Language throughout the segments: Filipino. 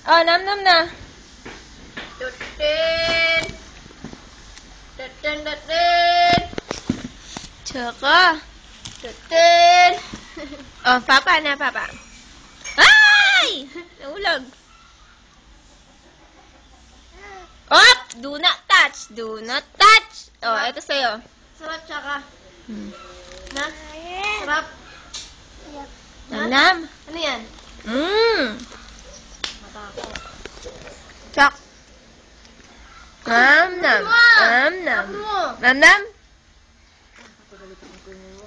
Oh, nam-nam na. Tutin. Tutin, tutin. Tsaka. Tutin. Oh, papa na, papa. Ay! Nahulog. Op! Do not touch. Do not touch. Oh, ito sa'yo. Sarap tsaka. Hmm. Na? Sarap. Nam-nam. Ano yan? Matako. Chak. Nam-nam. Nam-nam. Nam-nam?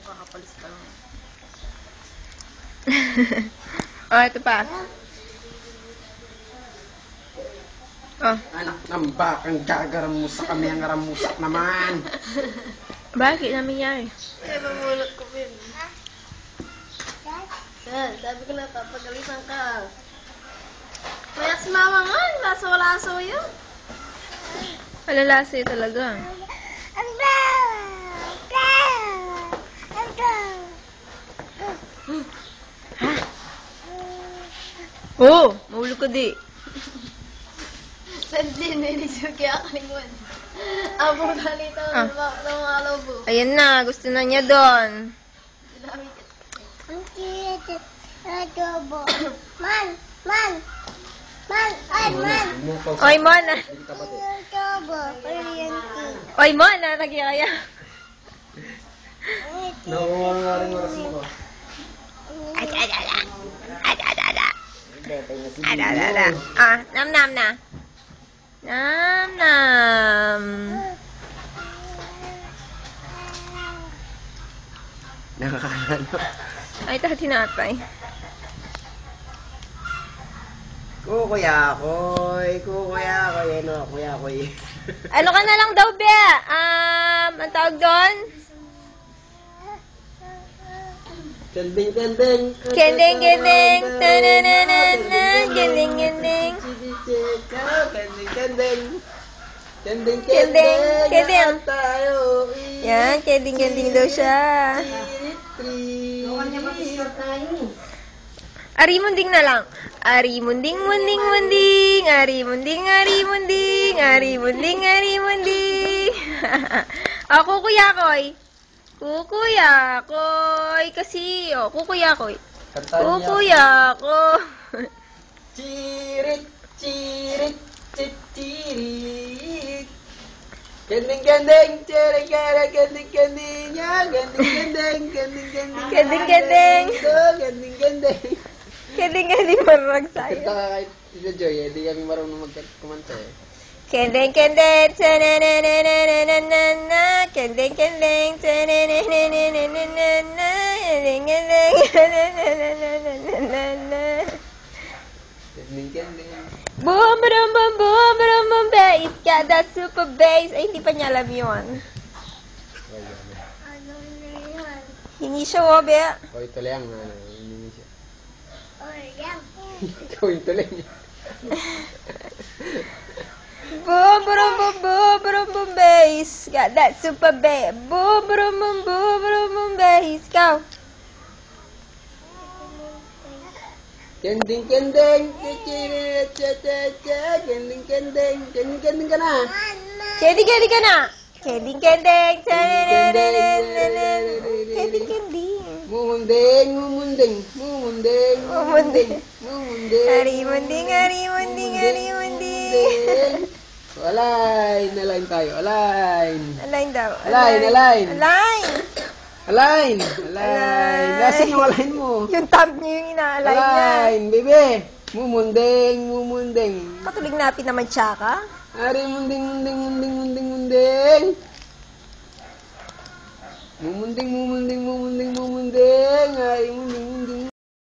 Kakapalis ka lang. Oh, ito pa. Oh. Anak ng bakang gagaramusak kami ang aramusak naman. Bakit namin yan? Kaya mamulot ko, Pim. Yan, sabi ko na, papagalitan ka. Kaya si mama nga, laso-laso yun. Malalasa talaga. Ha? Oh, mahulog ko di. Sandin, nilisyo kaya kalingon. Abo ganito Ah. ng mga lobo. Ayan na, gusto na niya doon. Dinamit ka. Ang cute. Adobo. Man. Man. Man. Ay, man. Oy, Mona. Adobo. Kuryente. Oy, Mona, nagyaya. Nakuha nga rin oras mo ko. Adadada. Adadada. Adadada. Ah, nam-nam na. Nam-nam. Nakakano. Ay, ito tinapay. Kukuyakoy. Kukuyakoy. Ano, kuyakoy. Ano ka na lang daw, Be? Ang tawag doon? Kending, kending. Kending, kending. Ta-na-na-na-na. Kending, kending. Kending, kending. Kending, Kending, kending. Tayo. Yan, kending, kending daw siya. Arimunding na lang. Arimunding, munding, munding. Arimunding, arimunding. Arimunding, arimunding. Oh, kukuyakoy. Kukuyakoy. Kasi, oh, kukuyakoy. Kukuyakoy. Cirit, cirit, cirit. Kending, kending, cirit, cirit, kending, kending, ya, kending, kending, kending, kending, Kending, kending. kending, kending. Kending, kending, marunong Kanta sa'yo. ka kahit Tita Joy, hindi kami marunong kumanta eh. Kending, kending, ta-na-na-na-na-na-na-na. Kending, kending, ta-na-na-na-na-na-na-na. Kending, kending, ta-na-na-na-na-na-na. Kending, kending. Boom, boom, boom, boom, boom, boom, bass. Got that super bass. Ay, hindi pa niya alam yun. Ano na yan? Hingi siya, oh, be. O, ito lang. Hindi siya. Oreo. Ikaw ito lang. Boom, boom, boom, boom, boom, boom, bass. Got that super bass. Boom, boom, boom, boom, boom, boom, bass. Go. Kending, kending. Cirit, cirit, cirit. Kending, kending. Kending, kending ka na. Kending, kending ka na. Kending, kending. Ta-na-na-na-na-na-na. Kending, kending. Mumunding, mumunding. Mumunding, Mumunding. Mumunding. Arimunding, arimunding, arimunding. Align, align tayo. Align. Align daw. Align, align. Align. Align. Align. Nasaan yung align mo? Yung thumb niyo yung ina-align niya. Align, bebe. Mumunding, mumunding. Katulig napin naman tsaka. Ari, munding, munding, munding, munding, munding.